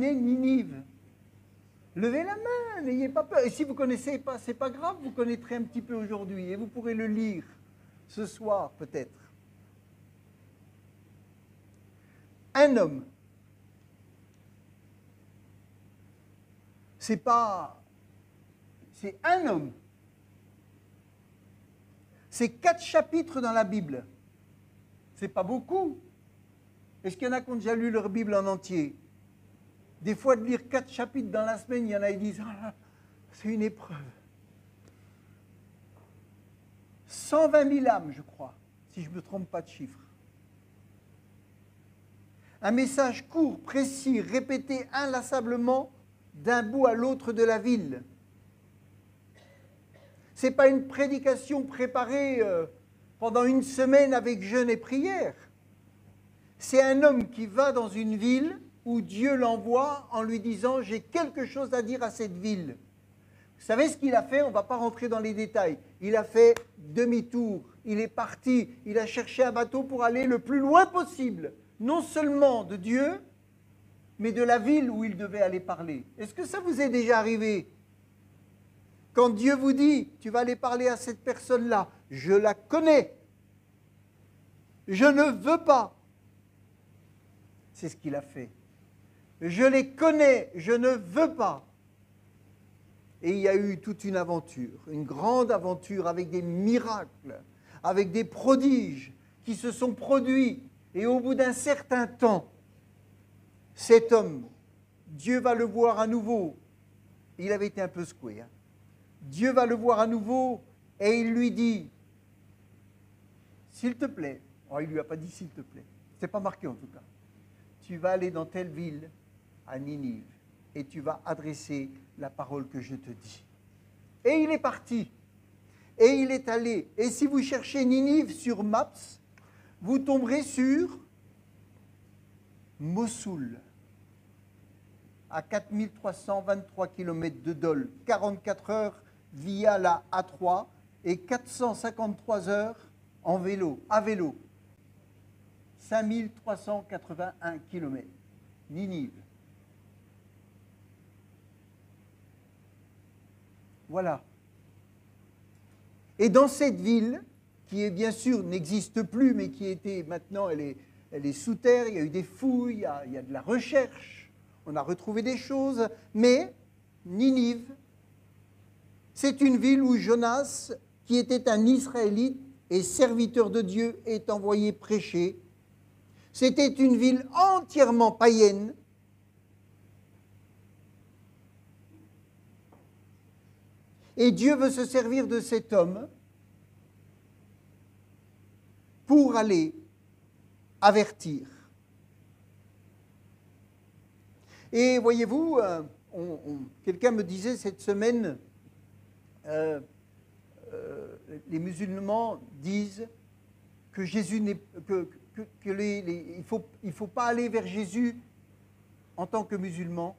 connaît Ninive? Levez la main, n'ayez pas peur. Et si vous ne connaissez pas, ce n'est pas grave, vous connaîtrez un petit peu aujourd'hui et vous pourrez le lire ce soir peut-être. Un homme. C'est un homme. C'est 4 chapitres dans la Bible. C'est pas beaucoup. Est-ce qu'il y en a qui ont déjà lu leur Bible en entier? Des fois, de lire 4 chapitres dans la semaine, il y en a qui disent ah, c'est une épreuve. 120 000 âmes, je crois, si je ne me trompe pas de chiffre. Un message court, précis, répété inlassablement d'un bout à l'autre de la ville. Ce n'est pas une prédication préparée pendant une semaine avec jeûne et prière. C'est un homme qui va dans une ville où Dieu l'envoie en lui disant « J'ai quelque chose à dire à cette ville ». Vous savez ce qu'il a fait? On ne va pas rentrer dans les détails. Il a fait demi-tour, il est parti, il a cherché un bateau pour aller le plus loin possible, non seulement de Dieu, mais de la ville où il devait aller parler. Est-ce que ça vous est déjà arrivé? Quand Dieu vous dit « Tu vas aller parler à cette personne-là, je la connais, je ne veux pas ». C'est ce qu'il a fait. Je les connais, je ne veux pas. Et il y a eu toute une aventure, une grande aventure avec des miracles, avec des prodiges qui se sont produits. Et au bout d'un certain temps, cet homme, Dieu va le voir à nouveau. Il avait été un peu secoué. Hein. Dieu va le voir à nouveau et il lui dit, s'il te plaît, oh, il ne lui a pas dit s'il te plaît, ce n'est pas marqué en tout cas, tu vas aller dans telle ville, à Ninive, et tu vas adresser la parole que je te dis. Et il est parti, et il est allé. Et si vous cherchez Ninive sur Maps, vous tomberez sur Mossoul, à 4323 km de Dole, 44 heures via la A3 et 453 heures en vélo, à vélo. 5381 km. Ninive. Voilà. Et dans cette ville, qui est bien sûr n'existe plus, mais qui était maintenant, elle est sous terre, il y a eu des fouilles, il y a de la recherche, on a retrouvé des choses, mais Ninive, c'est une ville où Jonas, qui était un Israélite et serviteur de Dieu, est envoyé prêcher. C'était une ville entièrement païenne. Et Dieu veut se servir de cet homme pour aller avertir. Et voyez-vous, quelqu'un me disait cette semaine, les musulmans disent que Jésus n'est il faut pas aller vers Jésus en tant que musulman,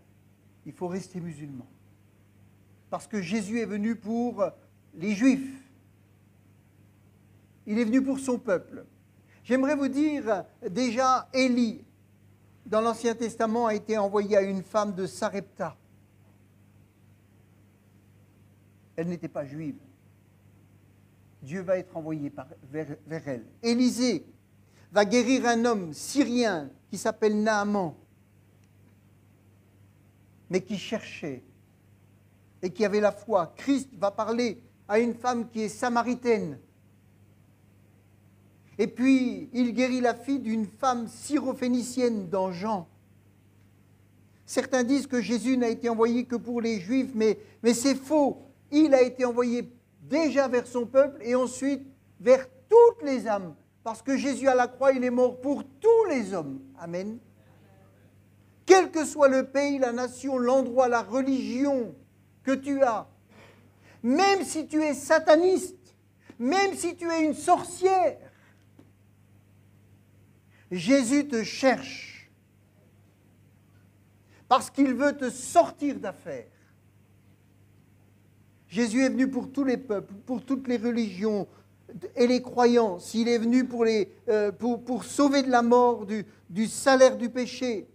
il faut rester musulman. Parce que Jésus est venu pour les Juifs. Il est venu pour son peuple. J'aimerais vous dire, déjà, Élie, dans l'Ancien Testament, a été envoyé à une femme de Sarepta. Elle n'était pas juive. Dieu va être envoyé vers elle. Élisée va guérir un homme syrien qui s'appelle Naaman, mais qui cherchait et qui avait la foi. Christ va parler à une femme qui est samaritaine. Et puis, il guérit la fille d'une femme syrophénicienne dans Jean. Certains disent que Jésus n'a été envoyé que pour les Juifs, mais c'est faux. Il a été envoyé déjà vers son peuple et ensuite vers toutes les âmes. Parce que Jésus à la croix, il est mort pour tous les hommes. Amen. Quel que soit le pays, la nation, l'endroit, la religion que tu as, même si tu es sataniste, même si tu es une sorcière, Jésus te cherche parce qu'il veut te sortir d'affaires. Jésus est venu pour tous les peuples, pour toutes les religions et les croyances. Il est venu pour sauver de la mort, du salaire du péché.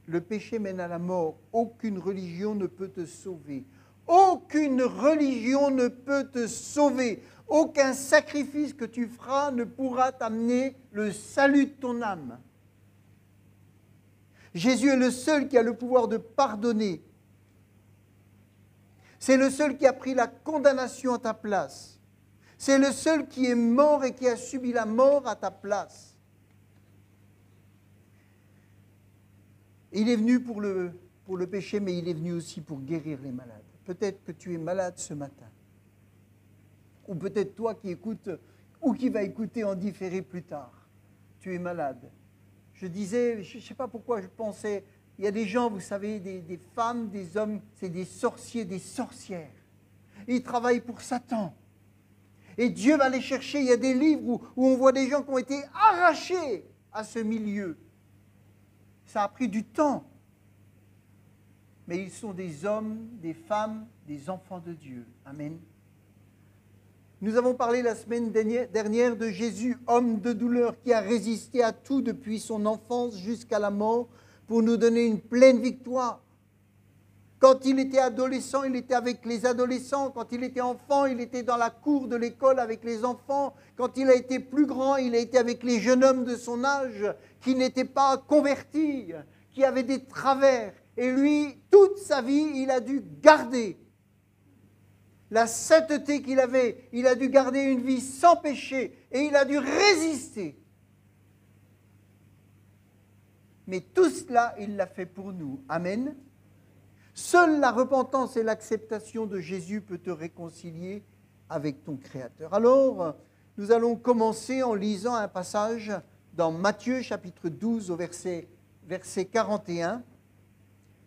Le péché mène à la mort. Aucune religion ne peut te sauver. Aucune religion ne peut te sauver. Aucun sacrifice que tu feras ne pourra t'amener le salut de ton âme. Jésus est le seul qui a le pouvoir de pardonner. C'est le seul qui a pris la condamnation à ta place. C'est le seul qui est mort et qui a subi la mort à ta place. Il est venu pour le péché, mais il est venu aussi pour guérir les malades. Peut-être que tu es malade ce matin. Ou peut-être toi qui écoutes ou qui va écouter en différé plus tard. Tu es malade. Je disais, je ne sais pas pourquoi je pensais, il y a des gens, vous savez, des femmes, des hommes, c'est des sorciers, des sorcières. Ils travaillent pour Satan. Et Dieu va les chercher. Il y a des livres où on voit des gens qui ont été arrachés à ce milieu. Ça a pris du temps. Mais ils sont des hommes, des femmes, des enfants de Dieu. Amen. Nous avons parlé la semaine dernière de Jésus, homme de douleur, qui a résisté à tout depuis son enfance jusqu'à la mort pour nous donner une pleine victoire. Quand il était adolescent, il était avec les adolescents. Quand il était enfant, il était dans la cour de l'école avec les enfants. Quand il a été plus grand, il a été avec les jeunes hommes de son âge qui n'étaient pas convertis, qui avaient des travers. Et lui, toute sa vie, il a dû garder la sainteté qu'il avait. Il a dû garder une vie sans péché et il a dû résister. Mais tout cela, il l'a fait pour nous. Amen. Seule la repentance et l'acceptation de Jésus peut te réconcilier avec ton Créateur. Alors, nous allons commencer en lisant un passage dans Matthieu chapitre 12 au verset 41.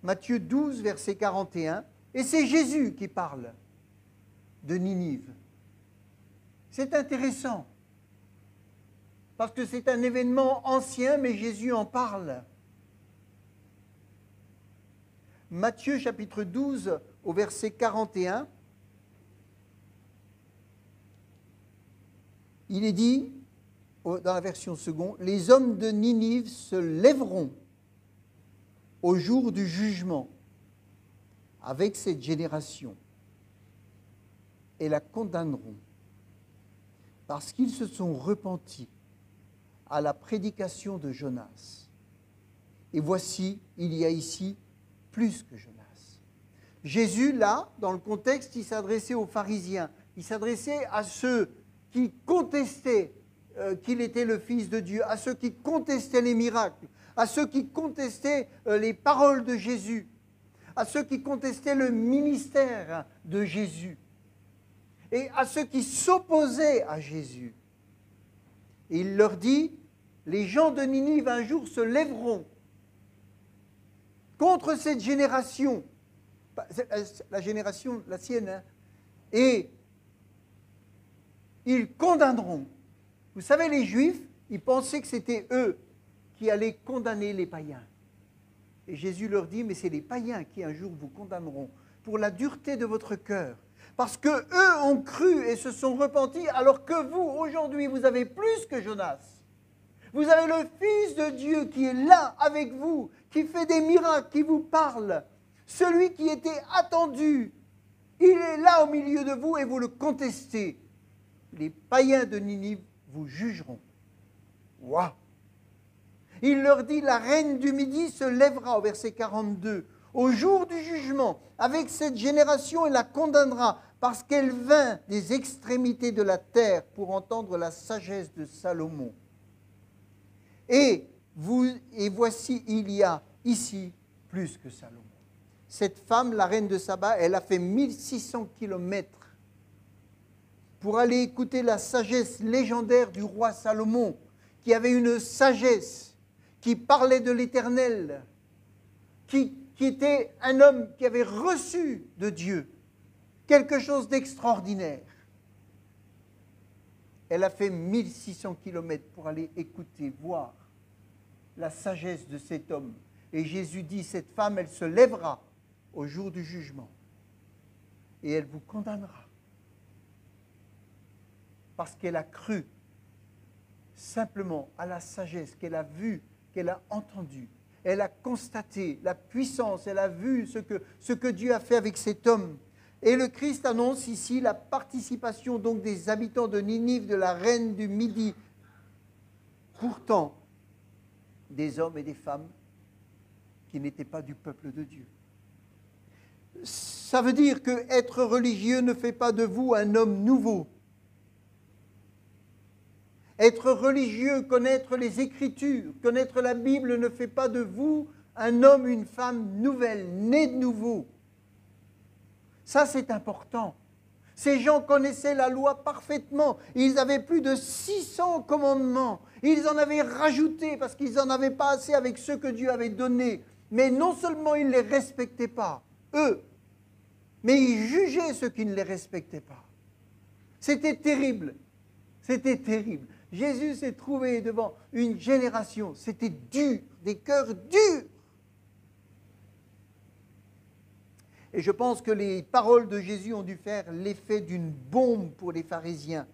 Matthieu 12, verset 41. Et c'est Jésus qui parle de Ninive. C'est intéressant, parce que c'est un événement ancien, mais Jésus en parle. Matthieu chapitre 12 au verset 41, il est dit, dans la version seconde, « Les hommes de Ninive se lèveront au jour du jugement avec cette génération et la condamneront parce qu'ils se sont repentis à la prédication de Jonas. Et voici, il y a ici plus que Jonas. » Jésus, là, dans le contexte, il s'adressait aux pharisiens. Il s'adressait à ceux qui contestaient qu'il était le Fils de Dieu, à ceux qui contestaient les miracles, à ceux qui contestaient les paroles de Jésus, à ceux qui contestaient le ministère de Jésus, et à ceux qui s'opposaient à Jésus. Et il leur dit, les gens de Ninive un jour se lèveront contre cette génération, la génération, la sienne, hein, et ils condamneront. Vous savez, les Juifs, ils pensaient que c'était eux qui allaient condamner les païens. Et Jésus leur dit, mais c'est les païens qui un jour vous condamneront pour la dureté de votre cœur. Parce qu'eux ont cru et se sont repentis, alors que vous, aujourd'hui, vous avez plus que Jonas. Vous avez le Fils de Dieu qui est là avec vous, qui fait des miracles, qui vous parle. Celui qui était attendu, il est là au milieu de vous et vous le contestez. Les païens de Ninive vous jugeront. Waouh! Il leur dit, la reine du Midi se lèvera, au verset 42, au jour du jugement, avec cette génération et la condamnera, parce qu'elle vint des extrémités de la terre pour entendre la sagesse de Salomon. Et voici, il y a ici plus que Salomon. Cette femme, la reine de Saba, elle a fait 1600 kilomètres pour aller écouter la sagesse légendaire du roi Salomon, qui avait une sagesse, qui parlait de l'Éternel, qui était un homme qui avait reçu de Dieu quelque chose d'extraordinaire. Elle a fait 1600 kilomètres pour aller écouter, voir la sagesse de cet homme. Et Jésus dit, cette femme, elle se lèvera au jour du jugement et elle vous condamnera. Parce qu'elle a cru simplement à la sagesse qu'elle a vue, qu'elle a entendue. elle a constaté la puissance, elle a vu ce que Dieu a fait avec cet homme. Et le Christ annonce ici la participation donc des habitants de Ninive, de la reine du Midi, pourtant des hommes et des femmes qui n'étaient pas du peuple de Dieu. Ça veut dire que être religieux ne fait pas de vous un homme nouveau. Être religieux, connaître les Écritures, connaître la Bible ne fait pas de vous un homme, une femme nouvelle, née de nouveau. Ça, c'est important. Ces gens connaissaient la loi parfaitement. Ils avaient plus de 600 commandements. Ils en avaient rajouté parce qu'ils n'en avaient pas assez avec ceux que Dieu avait donnés. Mais non seulement ils ne les respectaient pas, eux, mais ils jugeaient ceux qui ne les respectaient pas. C'était terrible. C'était terrible. Jésus s'est trouvé devant une génération. C'était dur, des cœurs durs. Et je pense que les paroles de Jésus ont dû faire l'effet d'une bombe pour les pharisiens,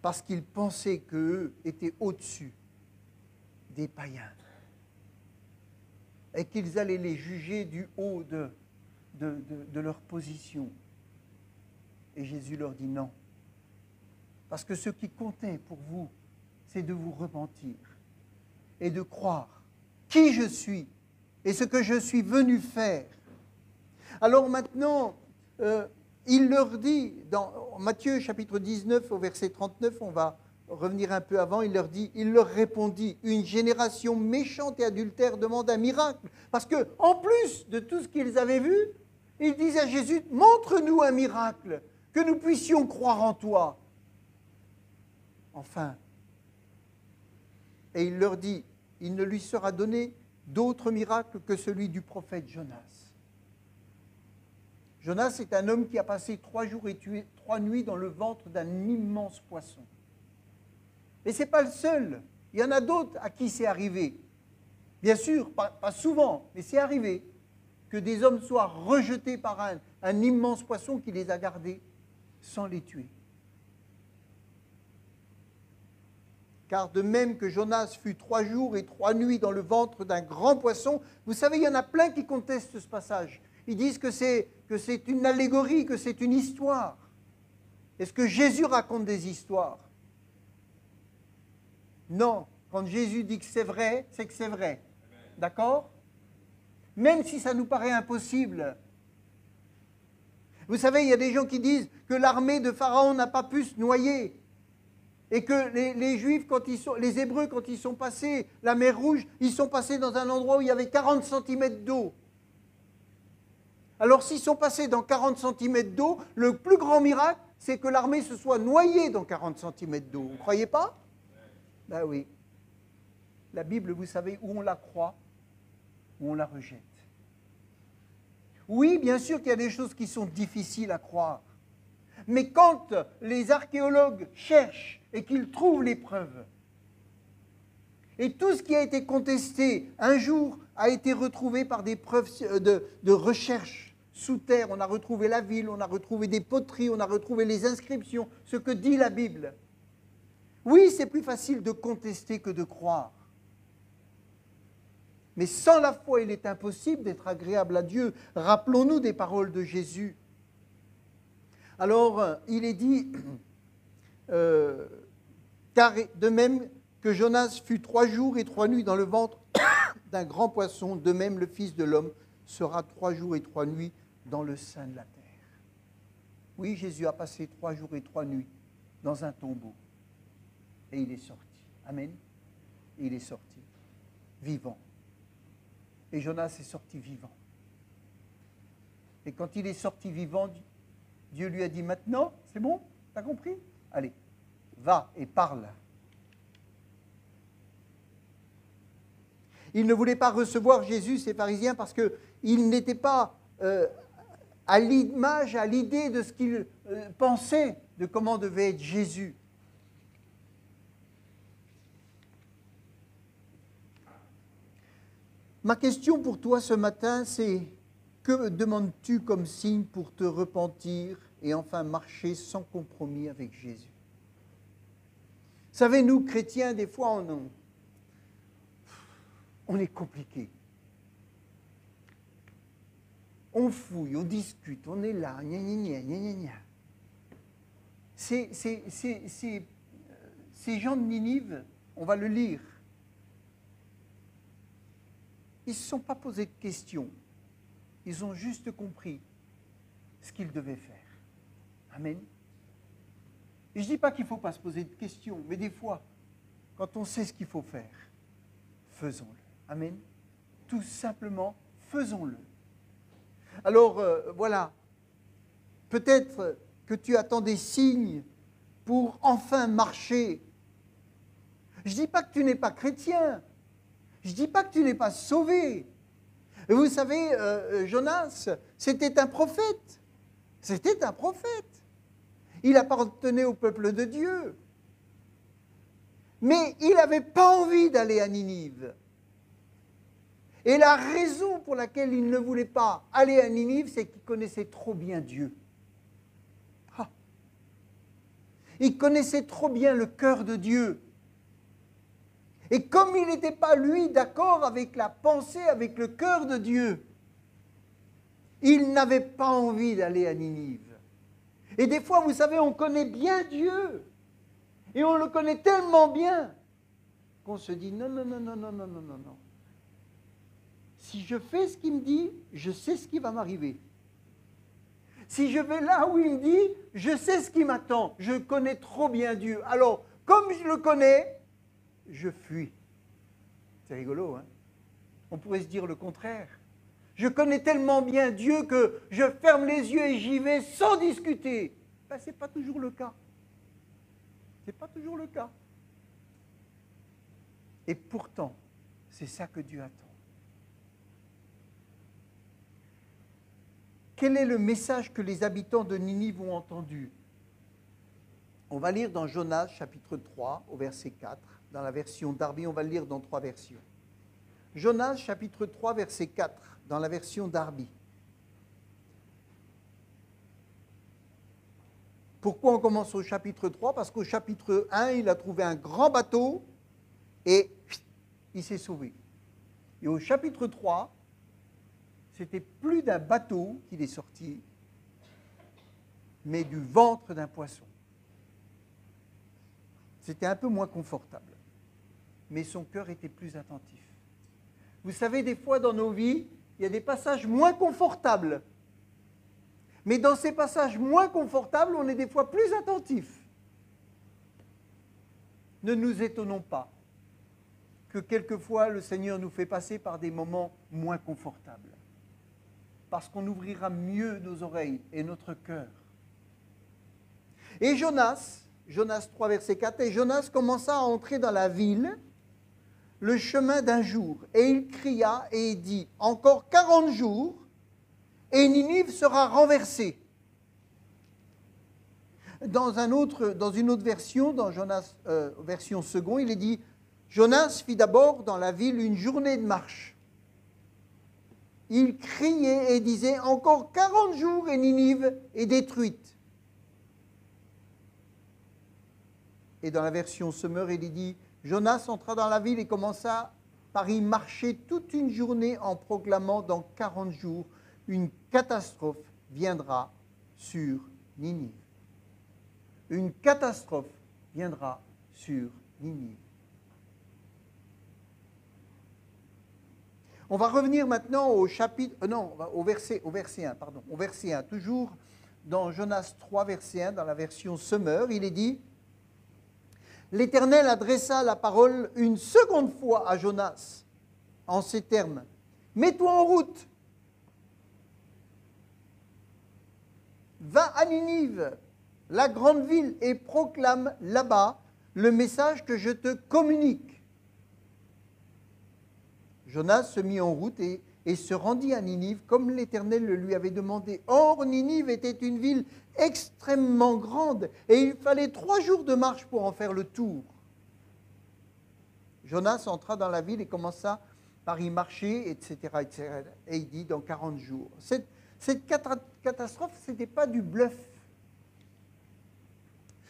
parce qu'ils pensaient qu'eux étaient au-dessus des païens et qu'ils allaient les juger du haut de leur position. Et Jésus leur dit non, parce que ce qui comptait pour vous, c'est de vous repentir et de croire qui je suis et ce que je suis venu faire. Alors maintenant, il leur dit, dans Matthieu chapitre 19 au verset 39, on va revenir un peu avant, il leur répondit, une génération méchante et adultère demande un miracle. Parce que en plus de tout ce qu'ils avaient vu, ils disaient à Jésus, montre-nous un miracle, que nous puissions croire en toi. Enfin, et il leur dit, il ne lui sera donné d'autre miracle que celui du prophète Jonas. Jonas est un homme qui a passé 3 jours et 3 nuits dans le ventre d'un immense poisson. Et ce n'est pas le seul. Il y en a d'autres à qui c'est arrivé. Bien sûr, pas souvent, mais c'est arrivé que des hommes soient rejetés par un immense poisson qui les a gardés sans les tuer. Car de même que Jonas fut 3 jours et 3 nuits dans le ventre d'un grand poisson, vous savez, il y en a plein qui contestent ce passage. Ils disent que c'est une allégorie, que c'est une histoire. Est-ce que Jésus raconte des histoires? Non. Quand Jésus dit que c'est vrai, c'est que c'est vrai. D'accord? Même si ça nous paraît impossible. Vous savez, il y a des gens qui disent que l'armée de Pharaon n'a pas pu se noyer. Et que les Juifs, les Hébreux, quand ils sont passés la mer Rouge, ils sont passés dans un endroit où il y avait 40 cm d'eau. Alors s'ils sont passés dans 40 cm d'eau, le plus grand miracle, c'est que l'armée se soit noyée dans 40 cm d'eau. Vous ne croyez pas? Ben oui. La Bible, vous savez, où on la croit, où on la rejette. Oui, bien sûr qu'il y a des choses qui sont difficiles à croire. Mais quand les archéologues cherchent et qu'ils trouvent les preuves, et tout ce qui a été contesté un jour a été retrouvé par des preuves de recherche sous terre. On a retrouvé la ville, on a retrouvé des poteries, on a retrouvé les inscriptions, ce que dit la Bible. Oui, c'est plus facile de contester que de croire. Mais sans la foi, il est impossible d'être agréable à Dieu. Rappelons-nous des paroles de Jésus. Alors, il est dit, car de même que Jonas fut 3 jours et 3 nuits dans le ventre d'un grand poisson, de même le Fils de l'homme sera 3 jours et 3 nuits dans le sein de la terre. Oui, Jésus a passé 3 jours et 3 nuits dans un tombeau. Et il est sorti. Amen. Et il est sorti, vivant. Et Jonas est sorti vivant. Et quand il est sorti vivant, Dieu lui a dit, maintenant, c'est bon, t'as compris? Allez, va et parle. Ils ne voulaient pas recevoir Jésus, ces pharisiens, parce qu'ils n'étaient pas à l'image, à l'idée de ce qu'ils pensaient de comment devait être Jésus. Ma question pour toi ce matin, c'est que demandes-tu comme signe pour te repentir et enfin marcher sans compromis avec Jésus? Vous savez, nous, chrétiens, des fois, on est compliqué. On fouille, on discute, on est là, gna gna gna gna gna gna. Ces gens de Ninive, on va le lire, ils ne se sont pas posés de questions. Ils ont juste compris ce qu'ils devaient faire. Amen. Et je ne dis pas qu'il ne faut pas se poser de questions, mais des fois, quand on sait ce qu'il faut faire, faisons-le. Amen. Tout simplement, faisons-le. Alors, voilà. Peut-être que tu attends des signes pour enfin marcher. Je ne dis pas que tu n'es pas chrétien. Je ne dis pas que tu n'es pas sauvé. Et vous savez, Jonas, c'était un prophète. C'était un prophète. Il appartenait au peuple de Dieu. Mais il n'avait pas envie d'aller à Ninive. Et la raison pour laquelle il ne voulait pas aller à Ninive, c'est qu'il connaissait trop bien Dieu. Ah. Il connaissait trop bien le cœur de Dieu. Et comme il n'était pas, lui, d'accord avec la pensée, avec le cœur de Dieu, il n'avait pas envie d'aller à Ninive. Et des fois, vous savez, on connaît bien Dieu. Et on le connaît tellement bien qu'on se dit non, non, non, non, non, non, non, non, non. Si je fais ce qu'il me dit, je sais ce qui va m'arriver. Si je vais là où il me dit, je sais ce qui m'attend. Je connais trop bien Dieu. Alors, comme je le connais, je fuis. C'est rigolo, hein? On pourrait se dire le contraire. Je connais tellement bien Dieu que je ferme les yeux et j'y vais sans discuter. Ben, ce n'est pas toujours le cas. Ce n'est pas toujours le cas. Et pourtant, c'est ça que Dieu attend. Quel est le message que les habitants de Ninive ont entendu? On va lire dans Jonas chapitre 3 au verset 4. Dans la version Darby, on va le lire dans 3 versions. Jonas chapitre 3 verset 4 dans la version Darby. Pourquoi on commence au chapitre 3? Parce qu'au chapitre 1, il a trouvé un grand bateau et il s'est sauvé. Et au chapitre 3, c'était plus d'un bateau qu'il est sorti, mais du ventre d'un poisson. C'était un peu moins confortable, mais son cœur était plus attentif. Vous savez, des fois dans nos vies, il y a des passages moins confortables. Mais dans ces passages moins confortables, on est des fois plus attentif. Ne nous étonnons pas que quelquefois le Seigneur nous fait passer par des moments moins confortables. Parce qu'on ouvrira mieux nos oreilles et notre cœur. Et Jonas 3, verset 4, et Jonas commença à entrer dans la ville le chemin d'un jour. Et il cria et il dit, encore 40 jours, et Ninive sera renversée. Dans une autre version, dans Jonas, version seconde, il est dit, Jonas fit d'abord dans la ville une journée de marche. Il criait et disait, encore 40 jours et Ninive est détruite. Et dans la version Semeur, il dit, Jonas entra dans la ville et commença par y marcher toute une journée en proclamant dans 40 jours, une catastrophe viendra sur Ninive. Une catastrophe viendra sur Ninive. On va revenir maintenant au verset 1, au verset 1, toujours dans Jonas 3, verset 1, dans la version Semeur, il est dit, l'Éternel adressa la parole une seconde fois à Jonas, en ces termes, mets-toi en route, va à Ninive, la grande ville, et proclame là-bas le message que je te communique. Jonas se mit en route et se rendit à Ninive comme l'Éternel le lui avait demandé. Or, Ninive était une ville extrêmement grande et il fallait 3 jours de marche pour en faire le tour. Jonas entra dans la ville et commença par y marcher, etc., etc. Et il dit dans 40 jours. Cette catastrophe, ce n'était pas du bluff.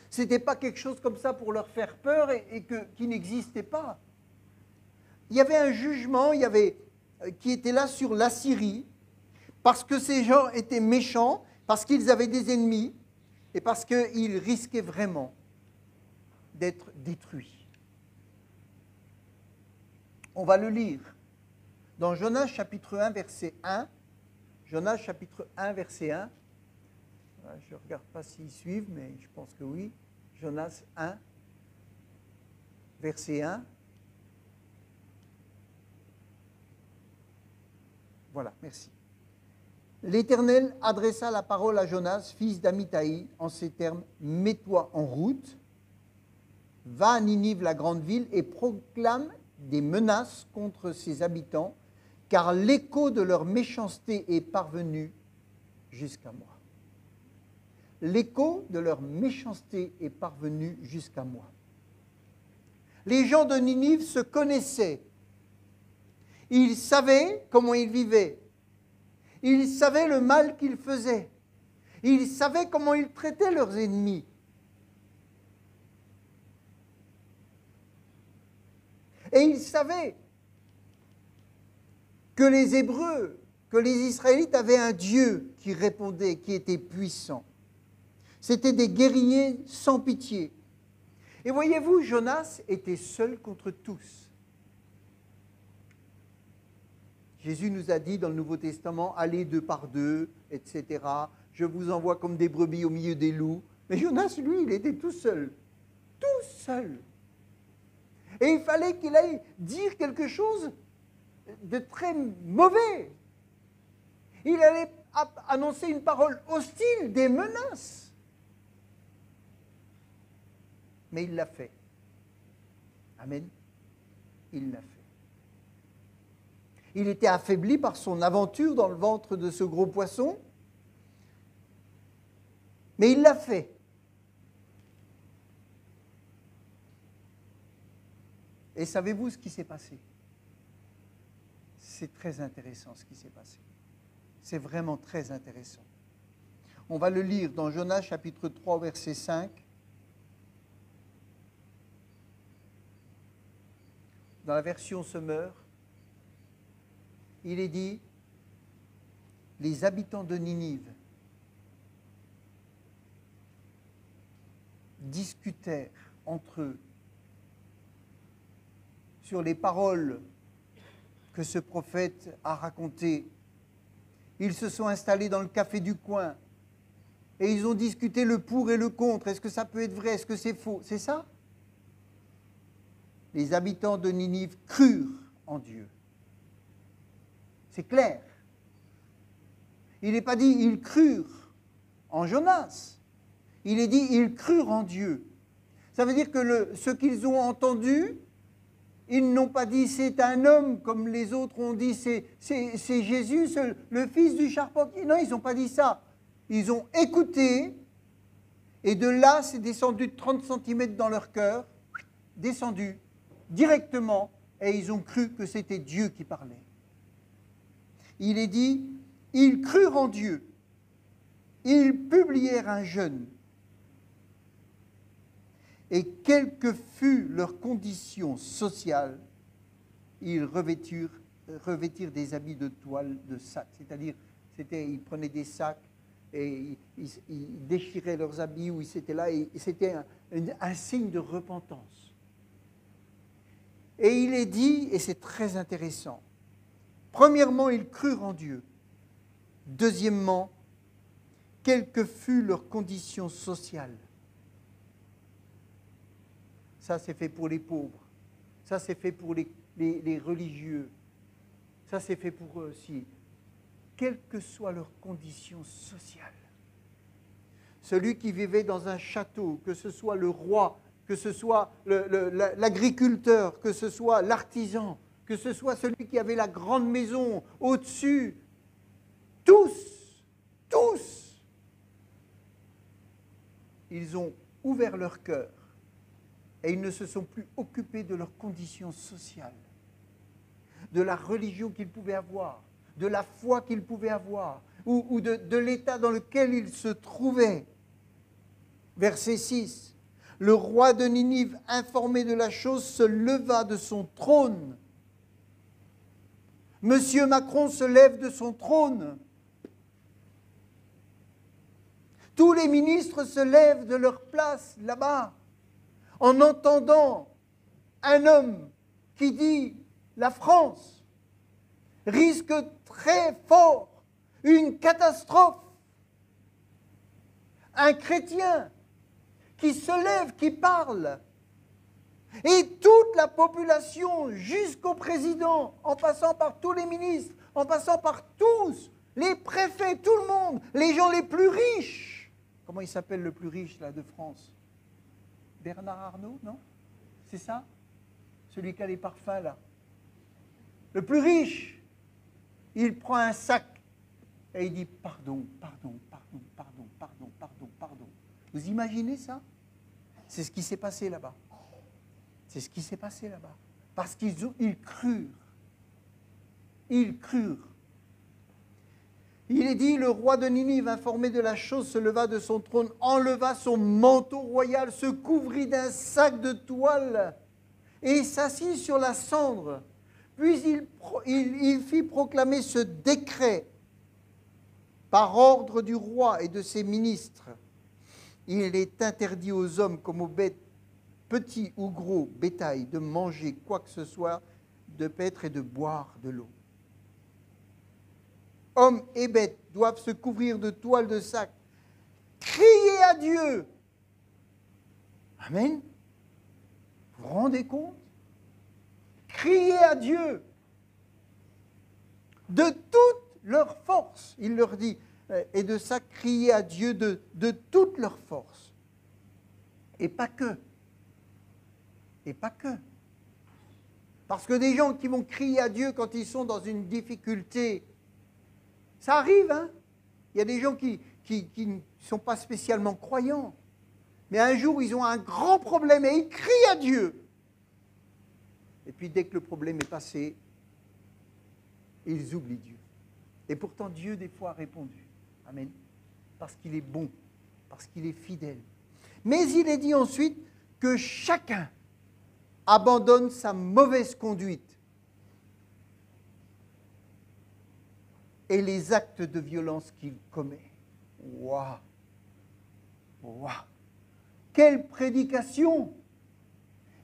Ce n'était pas quelque chose comme ça pour leur faire peur et qui n'existait pas. il y avait un jugement qui était là sur l'Assyrie, parce que ces gens étaient méchants, parce qu'ils avaient des ennemis, et parce qu'ils risquaient vraiment d'être détruits. On va le lire dans Jonas chapitre 1, verset 1. Jonas chapitre 1, verset 1. Je ne regarde pas s'ils suivent, mais je pense que oui. Jonas 1, verset 1. Voilà, merci. L'Éternel adressa la parole à Jonas, fils d'Amittai, en ces termes: mets-toi en route, va à Ninive, la grande ville, et proclame des menaces contre ses habitants, car l'écho de leur méchanceté est parvenu jusqu'à moi. L'écho de leur méchanceté est parvenu jusqu'à moi. Les gens de Ninive se connaissaient. Ils savaient comment ils vivaient. Ils savaient le mal qu'ils faisaient. Ils savaient comment ils traitaient leurs ennemis. Et ils savaient que les Hébreux, que les Israélites avaient un Dieu qui répondait, qui était puissant. C'étaient des guerriers sans pitié. Et voyez-vous, Jonas était seul contre tous. Jésus nous a dit dans le Nouveau Testament, allez 2 par 2, etc. Je vous envoie comme des brebis au milieu des loups. Mais Jonas, lui, il était tout seul. Tout seul. Et il fallait qu'il aille dire quelque chose de très mauvais. Il allait annoncer une parole hostile, des menaces. Mais il l'a fait. Amen. Il l'a fait. Il était affaibli par son aventure dans le ventre de ce gros poisson, mais il l'a fait. Et savez-vous ce qui s'est passé? C'est très intéressant ce qui s'est passé. C'est vraiment très intéressant. On va le lire dans Jonas chapitre 3, verset 5. Dans la version Semeur, il est dit, les habitants de Ninive discutèrent entre eux sur les paroles que ce prophète a racontées. Ils se sont installés dans le café du coin et ils ont discuté le pour et le contre. Est-ce que ça peut être vrai? Est-ce que c'est faux? C'est ça? Les habitants de Ninive crurent en Dieu. C'est clair. Il n'est pas dit ils crurent en Jonas. Il est dit ils crurent en Dieu. Ça veut dire que ce qu'ils ont entendu, ils n'ont pas dit c'est un homme comme les autres ont dit c'est Jésus, le fils du charpentier. Non, ils n'ont pas dit ça. Ils ont écouté et de là c'est descendu de 30 cm dans leur cœur, descendu directement et ils ont cru que c'était Dieu qui parlait. Il est dit, ils crurent en Dieu, ils publièrent un jeûne. Et quelle que fût leur condition sociale, ils revêtirent des habits de toile de sac. C'est-à-dire, ils prenaient des sacs et ils déchiraient leurs habits où ils étaient là, et c'était un signe de repentance. Et il est dit, et c'est très intéressant, premièrement, ils crurent en Dieu. Deuxièmement, quelle que fût leur condition sociale. Ça, c'est fait pour les pauvres. Ça, c'est fait pour les religieux. Ça, c'est fait pour eux aussi. Quelle que soit leur condition sociale. Celui qui vivait dans un château, que ce soit le roi, que ce soit l'agriculteur, que ce soit l'artisan, que ce soit celui qui avait la grande maison au-dessus, tous, ils ont ouvert leur cœur et ils ne se sont plus occupés de leurs conditions sociales, de la religion qu'ils pouvaient avoir, de la foi qu'ils pouvaient avoir, ou de l'état dans lequel ils se trouvaient. Verset 6. Le roi de Ninive, informé de la chose, se leva de son trône Monsieur Macron se lève de son trône. Tous les ministres se lèvent de leur place là-bas en entendant un homme qui dit la France risque très fort une catastrophe. Un chrétien qui se lève, qui parle. Et toute la population, jusqu'au président, en passant par tous les ministres, en passant par tous, les préfets, tout le monde, les gens les plus riches. Comment il s'appelle le plus riche là de France? Bernard Arnault, non? C'est ça? Celui qui a les parfums là. Le plus riche, il prend un sac et il dit pardon, pardon, pardon, pardon, pardon, pardon, pardon. Vous imaginez ça? C'est ce qui s'est passé là-bas. C'est ce qui s'est passé là-bas. Parce qu'ils crurent. Ils crurent. Il est dit, le roi de Ninive, informé de la chose, se leva de son trône, enleva son manteau royal, se couvrit d'un sac de toile et s'assit sur la cendre. Puis il fit proclamer ce décret par ordre du roi et de ses ministres. Il est interdit aux hommes comme aux bêtes, petits ou gros bétail, de manger quoi que ce soit, de paître et de boire de l'eau. Hommes et bêtes doivent se couvrir de toile de sac, crier à Dieu. Amen. Vous vous rendez compte? Crier à Dieu de toute leur force, il leur dit, et de ça crier à Dieu de toute leur force. Et pas que. Et pas que. Parce que des gens qui vont crier à Dieu quand ils sont dans une difficulté, ça arrive, hein? Il y a des gens qui ne sont pas spécialement croyants, mais un jour ils ont un grand problème et ils crient à Dieu. Et puis dès que le problème est passé, ils oublient Dieu. Et pourtant Dieu des fois a répondu. Amen. Parce qu'il est bon, parce qu'il est fidèle. Mais il est dit ensuite que chacun abandonne sa mauvaise conduite et les actes de violence qu'il commet. Waouh! Waouh! Quelle prédication!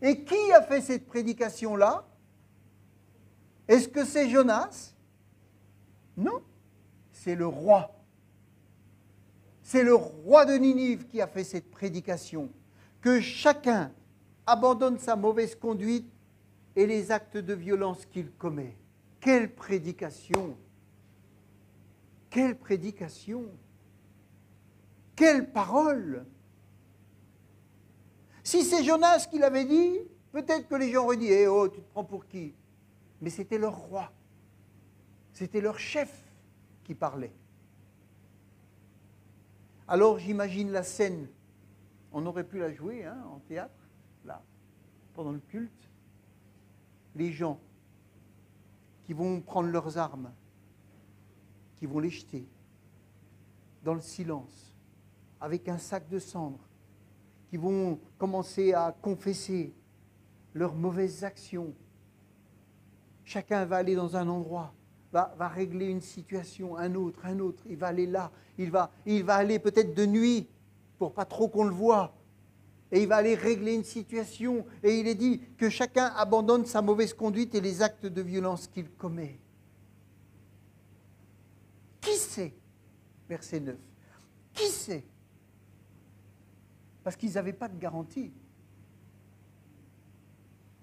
Et qui a fait cette prédication-là? Est-ce que c'est Jonas? Non, c'est le roi. C'est le roi de Ninive qui a fait cette prédication. Que chacun abandonne sa mauvaise conduite et les actes de violence qu'il commet. Quelle prédication! Quelle prédication! Quelle parole! Si c'est Jonas qui l'avait dit, peut-être que les gens auraient dit « Eh oh, tu te prends pour qui ?» Mais c'était leur roi. C'était leur chef qui parlait. Alors j'imagine la scène. On aurait pu la jouer hein, en théâtre, là, pendant le culte. Les gens qui vont prendre leurs armes, qui vont les jeter dans le silence, avec un sac de cendres, qui vont commencer à confesser leurs mauvaises actions. Chacun va aller dans un endroit, va régler une situation, un autre, il va aller là, il va aller peut-être de nuit, pour pas trop qu'on le voie, et il va aller régler une situation, et il est dit que chacun abandonne sa mauvaise conduite et les actes de violence qu'il commet. Qui sait? Verset 9. Qui sait? Parce qu'ils n'avaient pas de garantie.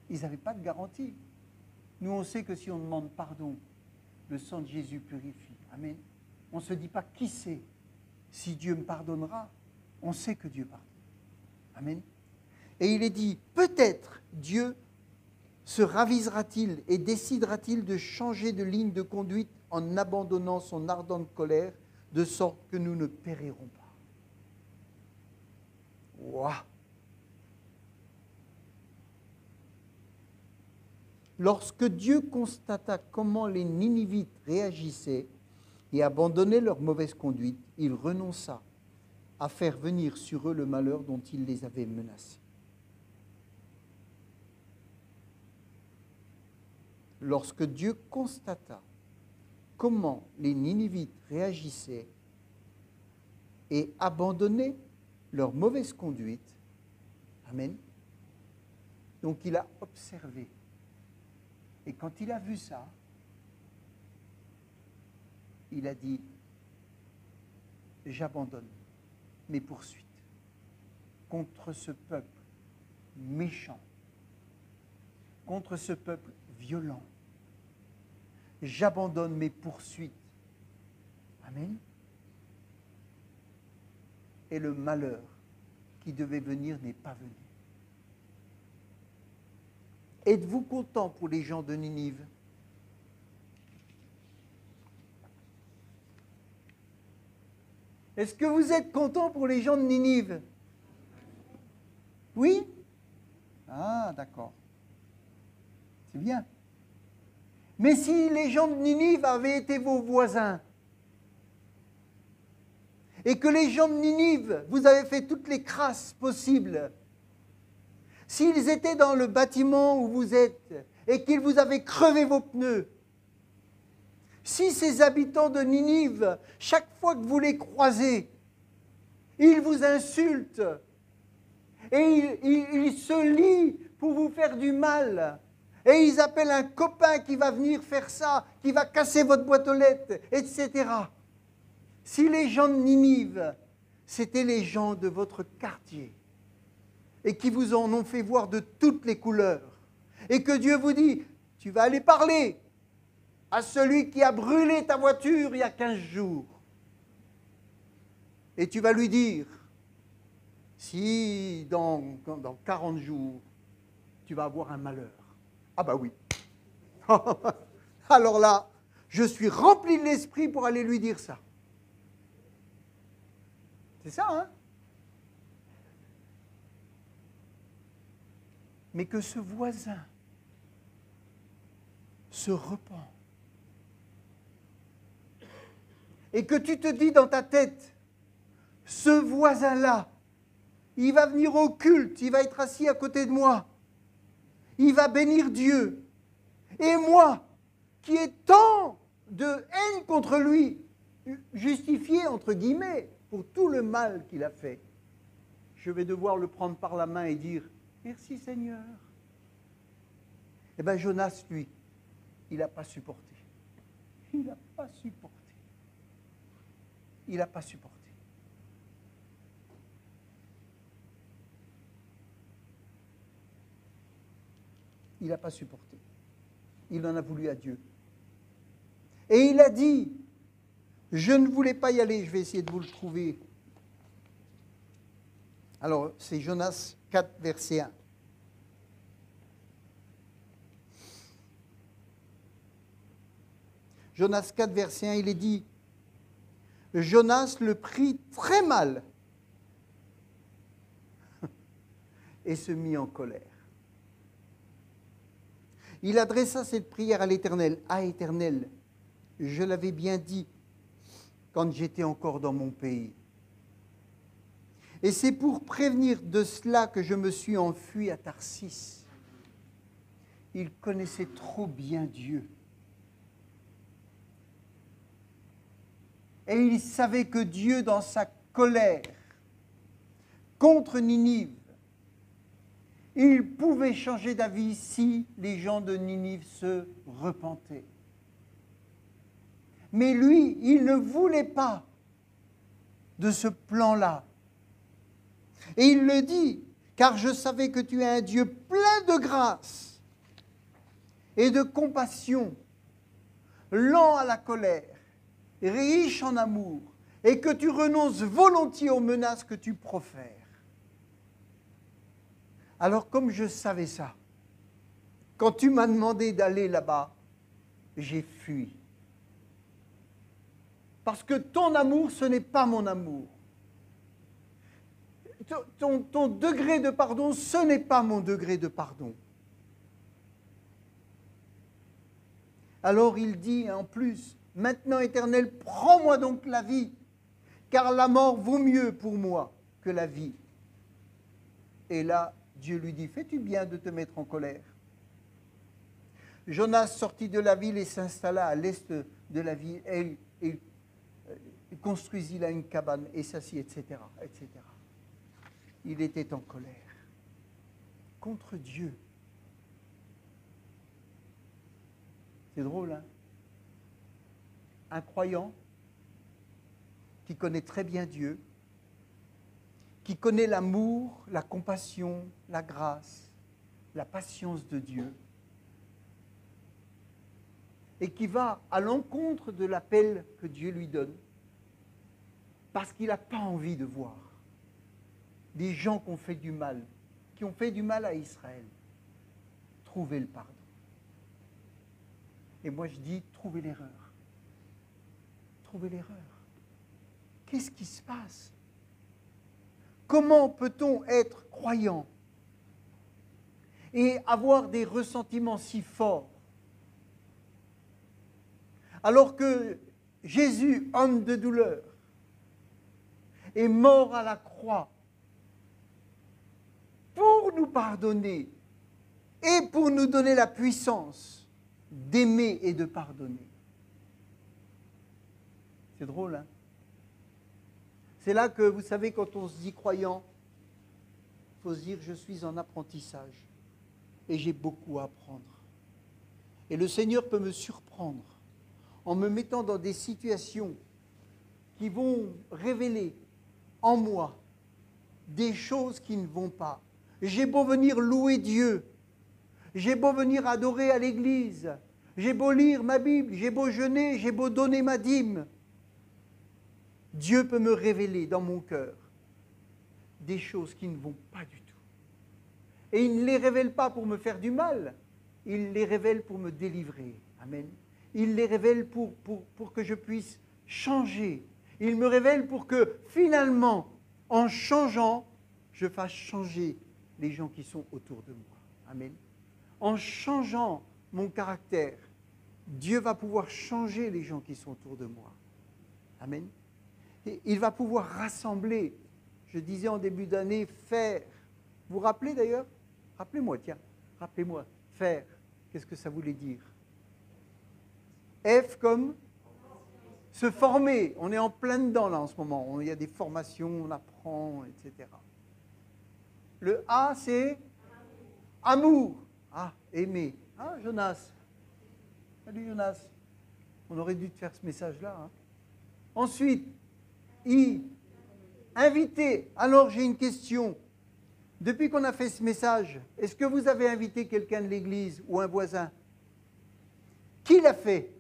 Ils n'avaient pas de garantie. Nous, on sait que si on demande pardon, le sang de Jésus purifie. Amen. On ne se dit pas qui sait si Dieu me pardonnera. On sait que Dieu pardonne. Amen. Et il est dit, peut-être Dieu se ravisera-t-il et décidera-t-il de changer de ligne de conduite en abandonnant son ardente colère, de sorte que nous ne périrons pas. Waouh! Lorsque Dieu constata comment les Ninivites réagissaient et abandonnaient leur mauvaise conduite, il renonça à faire venir sur eux le malheur dont il les avait menacés. lorsque Dieu constata comment les Ninivites réagissaient et abandonnaient leur mauvaise conduite, amen, donc il a observé. Et quand il a vu ça, il a dit, j'abandonne mes poursuites contre ce peuple méchant, contre ce peuple violent. J'abandonne mes poursuites. Amen. Et le malheur qui devait venir n'est pas venu. Êtes-vous content pour les gens de Ninive? Est-ce que vous êtes content pour les gens de Ninive? Oui? Ah, d'accord. C'est bien. Mais si les gens de Ninive avaient été vos voisins, et que les gens de Ninive vous avaient fait toutes les crasses possibles, s'ils étaient dans le bâtiment où vous êtes, et qu'ils vous avaient crevé vos pneus, si ces habitants de Ninive, chaque fois que vous les croisez, ils vous insultent, et ils se lient pour vous faire du mal, et ils appellent un copain qui va venir faire ça, qui va casser votre boîte aux lettres, etc. Si les gens de Ninive, c'était les gens de votre quartier, et qui vous en ont fait voir de toutes les couleurs, et que Dieu vous dit, tu vas aller parler à celui qui a brûlé ta voiture il y a 15 jours, et tu vas lui dire, si dans 40 jours, tu vas avoir un malheur. Ah bah oui. Alors là, je suis rempli de l'esprit pour aller lui dire ça. C'est ça, hein? Mais que ce voisin se repent. Et que tu te dis dans ta tête, ce voisin-là, il va venir au culte, il va être assis à côté de moi, il va bénir Dieu. Et moi, qui ai tant de haine contre lui, justifié entre guillemets pour tout le mal qu'il a fait, je vais devoir le prendre par la main et dire, merci Seigneur. Eh bien Jonas, lui, il n'a pas supporté. Il n'a pas supporté. Il n'a pas supporté. Il n'a pas supporté. Il en a voulu à Dieu. Et il a dit, je ne voulais pas y aller, je vais essayer de vous le trouver. Alors, c'est Jonas 4, verset 1. Jonas 4, verset 1, il est dit, Jonas le prit très mal et se mit en colère. Il adressa cette prière à l'Éternel. Ah, Éternel, je l'avais bien dit quand j'étais encore dans mon pays. Et c'est pour prévenir de cela que je me suis enfui à Tarsis. Il connaissait trop bien Dieu. Et il savait que Dieu, dans sa colère contre Ninive, il pouvait changer d'avis si les gens de Ninive se repentaient. Mais lui, il ne voulait pas de ce plan-là. Et il le dit, car je savais que tu es un Dieu plein de grâce et de compassion, lent à la colère, riche en amour, et que tu renonces volontiers aux menaces que tu profères. Alors comme je savais ça, quand tu m'as demandé d'aller là-bas, j'ai fui. Parce que ton amour, ce n'est pas mon amour. Ton degré de pardon, ce n'est pas mon degré de pardon. Alors il dit en plus, maintenant Éternel, prends-moi donc la vie, car la mort vaut mieux pour moi que la vie. Et là, Dieu lui dit, fais-tu bien de te mettre en colère? Jonas sortit de la ville et s'installa à l'est de la ville et construisit là une cabane et s'assit, etc., etc. Il était en colère contre Dieu. C'est drôle, hein? Un croyant qui connaît très bien Dieu, qui connaît l'amour, la compassion, la grâce, la patience de Dieu, et qui va à l'encontre de l'appel que Dieu lui donne, parce qu'il n'a pas envie de voir des gens qui ont fait du mal à Israël, trouver le pardon. Et moi je dis, trouvez l'erreur. Trouvez l'erreur. Qu'est-ce qui se passe? Comment peut-on être croyant et avoir des ressentiments si forts alors que Jésus, homme de douleur, est mort à la croix pour nous pardonner et pour nous donner la puissance d'aimer et de pardonner? C'est drôle, hein? C'est là que, vous savez, quand on se dit croyant, il faut se dire, je suis en apprentissage et j'ai beaucoup à apprendre. Et le Seigneur peut me surprendre en me mettant dans des situations qui vont révéler en moi des choses qui ne vont pas. J'ai beau venir louer Dieu, j'ai beau venir adorer à l'église, j'ai beau lire ma Bible, j'ai beau jeûner, j'ai beau donner ma dîme, Dieu peut me révéler dans mon cœur des choses qui ne vont pas du tout. Et il ne les révèle pas pour me faire du mal, il les révèle pour me délivrer. Amen. Il les révèle pour que je puisse changer. Il me révèle pour que finalement, en changeant, je fasse changer les gens qui sont autour de moi. Amen. En changeant mon caractère, Dieu va pouvoir changer les gens qui sont autour de moi. Amen. Et il va pouvoir rassembler. Je disais en début d'année, faire. Vous vous rappelez d'ailleurs? Rappelez-moi, tiens, rappelez-moi. Faire, qu'est-ce que ça voulait dire? F comme se former. On est en plein dedans là en ce moment. Il y a des formations, on apprend, etc. Le A, c'est amour. Ah, aimer. Ah, Jonas. Salut Jonas. On aurait dû te faire ce message-là. Hein. Ensuite, I, inviter. Alors j'ai une question. Depuis qu'on a fait ce message, est-ce que vous avez invité quelqu'un de l'église ou un voisin? Qui l'a fait?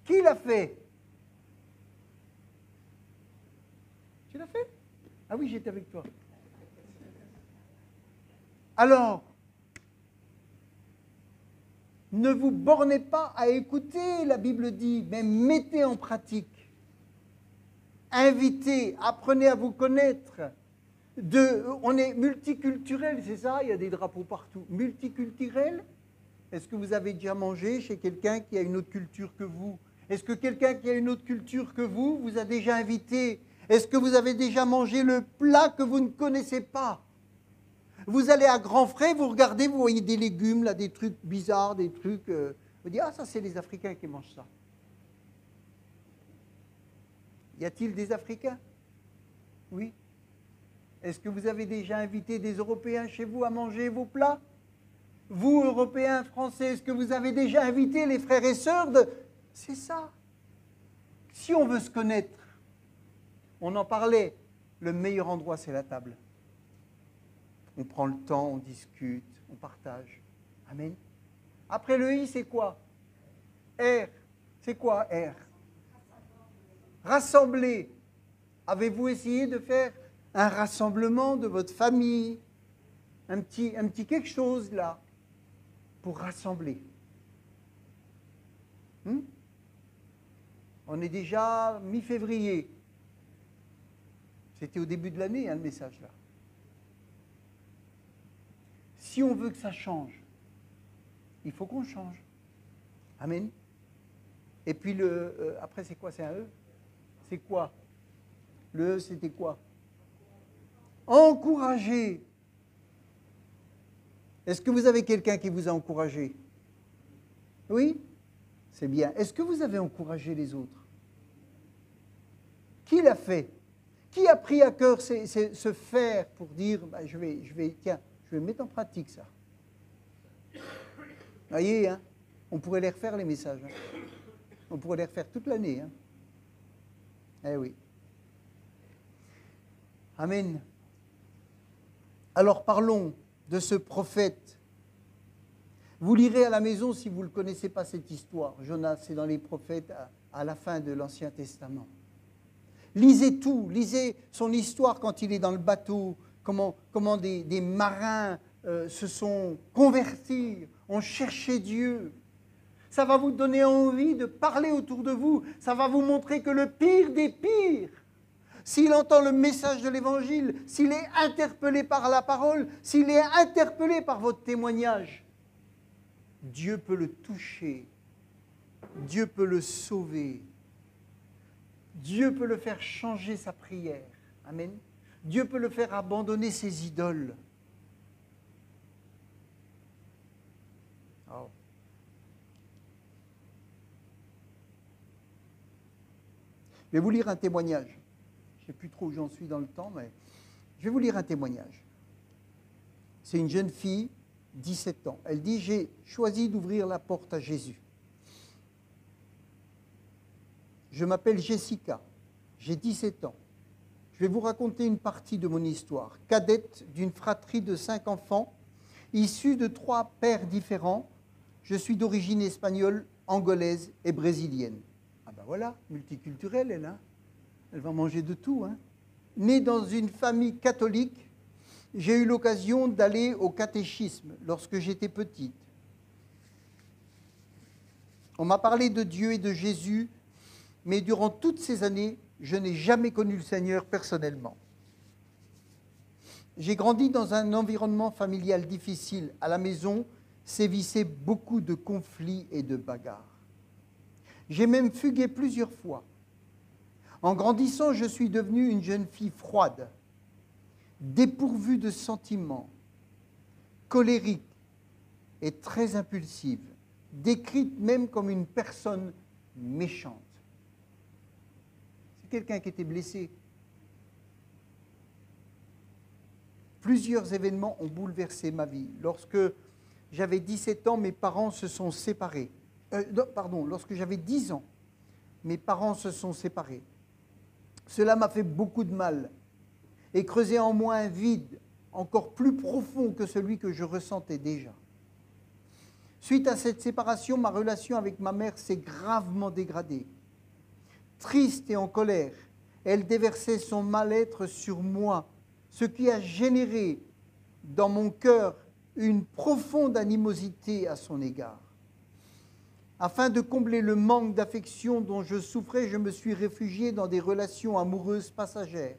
Qui l'a fait? Tu l'as fait? Ah oui, j'étais avec toi. Alors, ne vous bornez pas à écouter, la Bible dit, mais mettez en pratique. Invitez, apprenez à vous connaître. On est multiculturel, c'est ça? Il y a des drapeaux partout. Multiculturel? Est-ce que vous avez déjà mangé chez quelqu'un qui a une autre culture que vous? Est-ce que quelqu'un qui a une autre culture que vous a déjà invité? Est-ce que vous avez déjà mangé le plat que vous ne connaissez pas? Vous allez à grands frais, vous regardez, vous voyez des légumes, là, des trucs bizarres, des trucs... vous dites, ah, ça, c'est les Africains qui mangent ça. Y a-t-il des Africains? Oui. Est-ce que vous avez déjà invité des Européens chez vous à manger vos plats? Vous, Européens, Français, est-ce que vous avez déjà invité les frères et sœurs de... C'est ça. Si on veut se connaître, on en parlait, le meilleur endroit, c'est la table. On prend le temps, on discute, on partage. Amen. Après le I, c'est quoi? R. C'est quoi R? Rassembler. Avez-vous essayé de faire un rassemblement de votre famille? Un petit quelque chose là, pour rassembler. On est déjà mi-février. C'était au début de l'année, hein, le message là. Si on veut que ça change, il faut qu'on change. Amen. Et puis après c'est quoi? C'est un E? C'est quoi? Le E c'était quoi? Encourager. Est-ce que vous avez quelqu'un qui vous a encouragé? Oui? C'est bien. Est-ce que vous avez encouragé les autres? Qui l'a fait? Qui a pris à cœur ce faire pour dire, bah, je vais mettre en pratique ça? Vous voyez, hein, on pourrait les refaire les messages. Hein. On pourrait les refaire toute l'année. Hein. Eh oui. Amen. Alors parlons de ce prophète. Vous lirez à la maison si vous ne connaissez pas cette histoire. Jonas, c'est dans les prophètes à la fin de l'Ancien Testament. Lisez tout, lisez son histoire quand il est dans le bateau, comment des marins se sont convertis, ont cherché Dieu. Ça va vous donner envie de parler autour de vous, ça va vous montrer que le pire des pires, s'il entend le message de l'Évangile, s'il est interpellé par la parole, s'il est interpellé par votre témoignage, Dieu peut le toucher, Dieu peut le sauver, Dieu peut le faire changer sa prière. Amen. Dieu peut le faire abandonner ses idoles. Oh. Je vais vous lire un témoignage. Je ne sais plus trop où j'en suis dans le temps, mais je vais vous lire un témoignage. C'est une jeune fille, 17 ans. Elle dit, j'ai choisi d'ouvrir la porte à Jésus. Je m'appelle Jessica, j'ai 17 ans. Je vais vous raconter une partie de mon histoire. Cadette d'une fratrie de 5 enfants, issue de 3 pères différents. Je suis d'origine espagnole, angolaise et brésilienne. Ah ben voilà, multiculturelle elle, hein. Elle va manger de tout. Hein. Née dans une famille catholique, j'ai eu l'occasion d'aller au catéchisme lorsque j'étais petite. On m'a parlé de Dieu et de Jésus, mais durant toutes ces années, je n'ai jamais connu le Seigneur personnellement. J'ai grandi dans un environnement familial difficile. À la maison, sévissaient beaucoup de conflits et de bagarres. J'ai même fugué plusieurs fois. En grandissant, je suis devenue une jeune fille froide, dépourvue de sentiments, colérique et très impulsive, décrite même comme une personne méchante. C'est quelqu'un qui était blessé. Plusieurs événements ont bouleversé ma vie. Lorsque j'avais 17 ans, mes parents se sont séparés. Lorsque j'avais 10 ans, mes parents se sont séparés. Cela m'a fait beaucoup de mal et creusé en moi un vide encore plus profond que celui que je ressentais déjà. Suite à cette séparation, ma relation avec ma mère s'est gravement dégradée. Triste et en colère, elle déversait son mal-être sur moi, ce qui a généré dans mon cœur une profonde animosité à son égard. Afin de combler le manque d'affection dont je souffrais, je me suis réfugié dans des relations amoureuses passagères.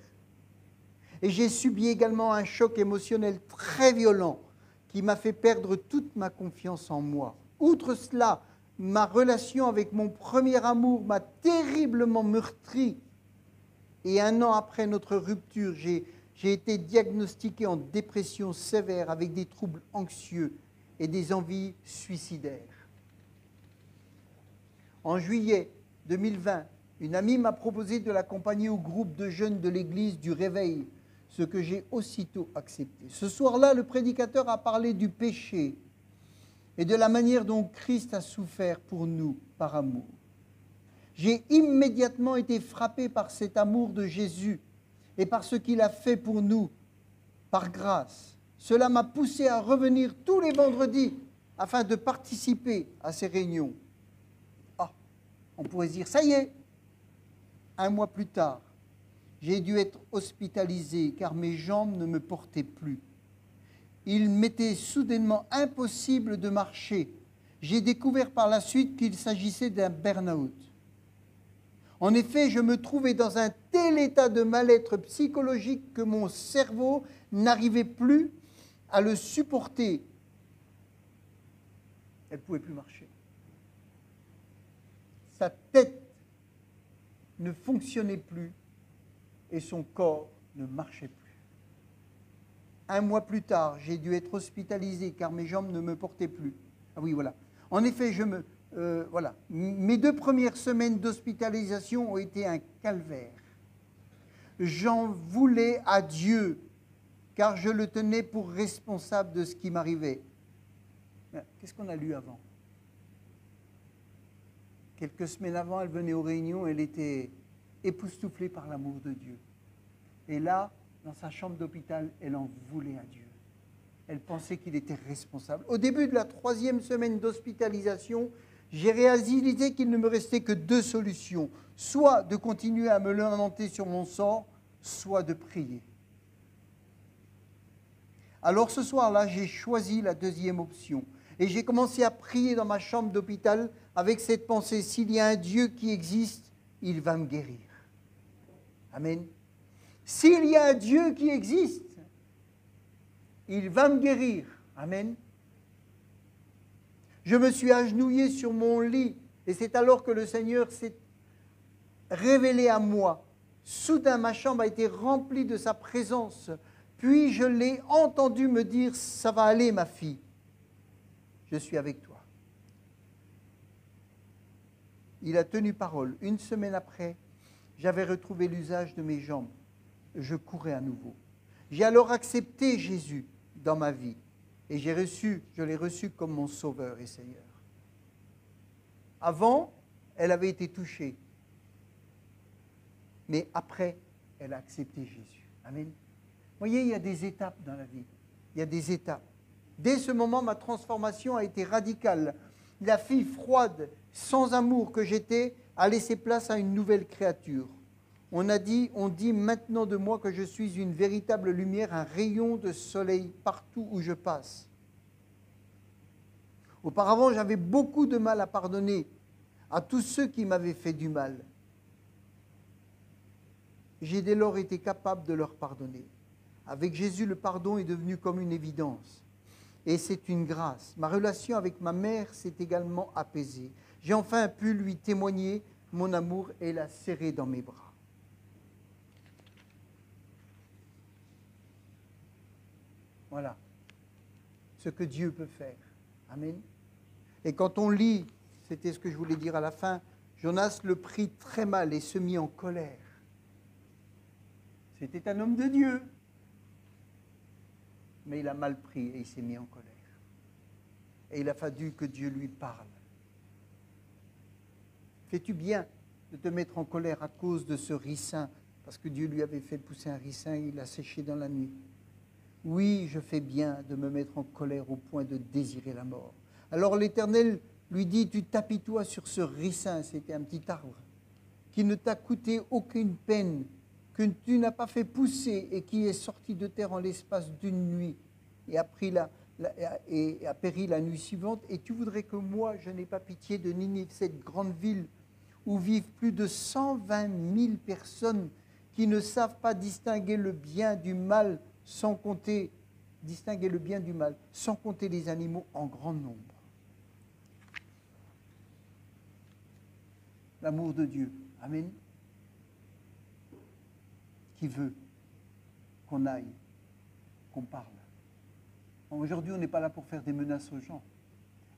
Et j'ai subi également un choc émotionnel très violent qui m'a fait perdre toute ma confiance en moi. Outre cela, ma relation avec mon premier amour m'a terriblement meurtri. Et 1 an après notre rupture, j'ai été diagnostiqué en dépression sévère avec des troubles anxieux et des envies suicidaires. En juillet 2020, une amie m'a proposé de l'accompagner au groupe de jeunes de l'église du Réveil, ce que j'ai aussitôt accepté. Ce soir-là, le prédicateur a parlé du péché et de la manière dont Christ a souffert pour nous par amour. J'ai immédiatement été frappé par cet amour de Jésus et par ce qu'il a fait pour nous, par grâce. Cela m'a poussé à revenir tous les vendredis afin de participer à ces réunions. On pourrait dire, ça y est, 1 mois plus tard, j'ai dû être hospitalisé car mes jambes ne me portaient plus. Il m'était soudainement impossible de marcher. J'ai découvert par la suite qu'il s'agissait d'un burn-out. En effet, je me trouvais dans un tel état de mal-être psychologique que mon cerveau n'arrivait plus à le supporter. Elle ne pouvait plus marcher. Sa tête ne fonctionnait plus et son corps ne marchait plus. Un mois plus tard, j'ai dû être hospitalisé car mes jambes ne me portaient plus. Ah oui, voilà. En effet, voilà. Mes 2 premières semaines d'hospitalisation ont été un calvaire. J'en voulais à Dieu car je le tenais pour responsable de ce qui m'arrivait. Qu'est-ce qu'on a lu avant? Quelques semaines avant, elle venait aux réunions, elle était époustouflée par l'amour de Dieu. Et là, dans sa chambre d'hôpital, elle en voulait à Dieu. Elle pensait qu'il était responsable. Au début de la 3e semaine d'hospitalisation, j'ai réalisé qu'il ne me restait que 2 solutions. Soit de continuer à me lamenter sur mon sort, soit de prier. Alors ce soir-là, j'ai choisi la 2e option. Et j'ai commencé à prier dans ma chambre d'hôpital avec cette pensée, s'il y a un Dieu qui existe, il va me guérir. Amen. S'il y a un Dieu qui existe, il va me guérir. Amen. Je me suis agenouillé sur mon lit et c'est alors que le Seigneur s'est révélé à moi. Soudain, ma chambre a été remplie de sa présence. Puis je l'ai entendu me dire, ça va aller ma fille. Je suis avec toi. Il a tenu parole. 1 semaine après, j'avais retrouvé l'usage de mes jambes. Je courais à nouveau. J'ai alors accepté Jésus dans ma vie et je l'ai reçu comme mon Sauveur et Seigneur. Avant, elle avait été touchée, mais après, elle a accepté Jésus. Amen. Vous voyez, il y a des étapes dans la vie. Il y a des étapes. Dès ce moment, ma transformation a été radicale. La fille froide, sans amour que j'étais, a laissé place à une nouvelle créature. On dit maintenant de moi que je suis une véritable lumière, un rayon de soleil partout où je passe. Auparavant, j'avais beaucoup de mal à pardonner à tous ceux qui m'avaient fait du mal. J'ai dès lors été capable de leur pardonner. Avec Jésus, le pardon est devenu comme une évidence. Et c'est une grâce. Ma relation avec ma mère s'est également apaisée. J'ai enfin pu lui témoigner mon amour et la serrer dans mes bras. Voilà ce que Dieu peut faire. Amen. Et quand on lit, c'était ce que je voulais dire à la fin, Jonas le prit très mal et se mit en colère. C'était un homme de Dieu. Mais il a mal pris et il s'est mis en colère. Et il a fallu que Dieu lui parle. Fais-tu bien de te mettre en colère à cause de ce ricin, parce que Dieu lui avait fait pousser un ricin et il l'a séché dans la nuit. Oui, je fais bien de me mettre en colère au point de désirer la mort. Alors l'Éternel lui dit, tu t'apitoies sur ce ricin, c'était un petit arbre, qui ne t'a coûté aucune peine, que tu n'as pas fait pousser et qui est sorti de terre en l'espace d'une nuit et a péri la nuit suivante. Et tu voudrais que moi, je n'ai pas pitié de Ninive, cette grande ville où vivent plus de 120 000 personnes qui ne savent pas distinguer le bien du mal, sans compter les animaux en grand nombre. L'amour de Dieu. Amen. Qui veut qu'on aille, qu'on parle. Aujourd'hui, on n'est pas là pour faire des menaces aux gens.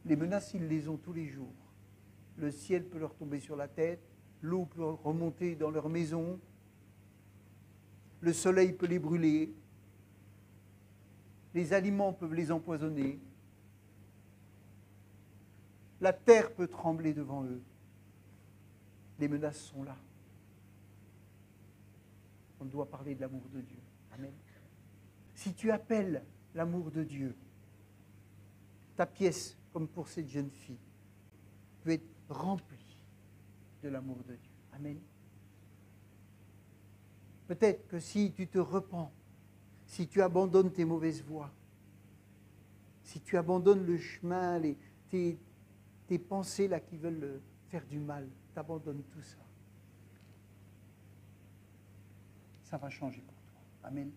Les menaces, ils les ont tous les jours. Le ciel peut leur tomber sur la tête, l'eau peut remonter dans leur maison, le soleil peut les brûler, les aliments peuvent les empoisonner, la terre peut trembler devant eux. Les menaces sont là. On doit parler de l'amour de Dieu. Amen. Si tu appelles l'amour de Dieu, ta pièce, comme pour cette jeune fille, peut être remplie de l'amour de Dieu. Amen. Peut-être que si tu te repens, si tu abandonnes tes mauvaises voies, si tu abandonnes le chemin, tes pensées là qui veulent faire du mal, tu abandonnes tout ça. Ça va changer pour toi. Amen.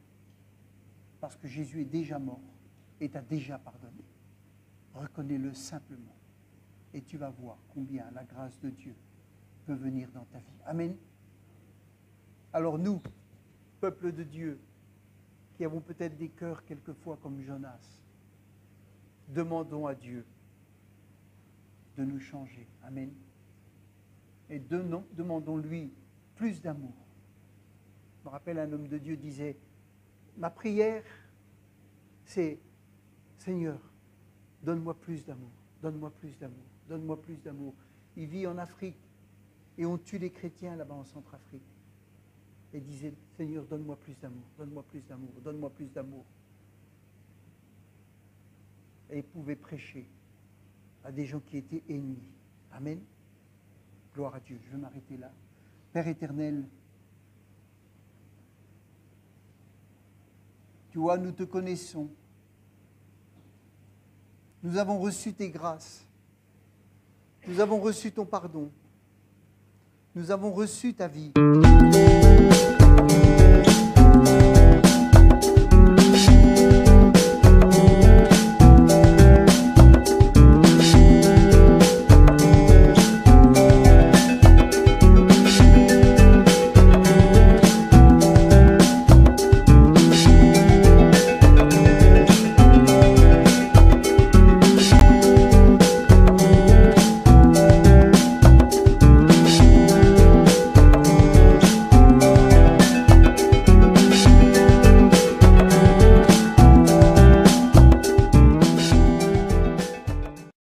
Parce que Jésus est déjà mort et t'a déjà pardonné. Reconnais-le simplement et tu vas voir combien la grâce de Dieu peut venir dans ta vie. Amen. Alors nous, peuple de Dieu, qui avons peut-être des cœurs quelquefois comme Jonas, demandons à Dieu de nous changer. Amen. Et demandons-lui plus d'amour. Je me rappelle, un homme de Dieu disait, ma prière, c'est Seigneur, donne-moi plus d'amour, donne-moi plus d'amour, donne-moi plus d'amour. Il vit en Afrique et on tue les chrétiens là-bas en Centrafrique. Et disait, Seigneur, donne-moi plus d'amour, donne-moi plus d'amour, donne-moi plus d'amour. Et il pouvait prêcher à des gens qui étaient ennemis. Amen. Gloire à Dieu. Je vais m'arrêter là. Père éternel, tu vois, nous te connaissons. Nous avons reçu tes grâces. Nous avons reçu ton pardon. Nous avons reçu ta vie.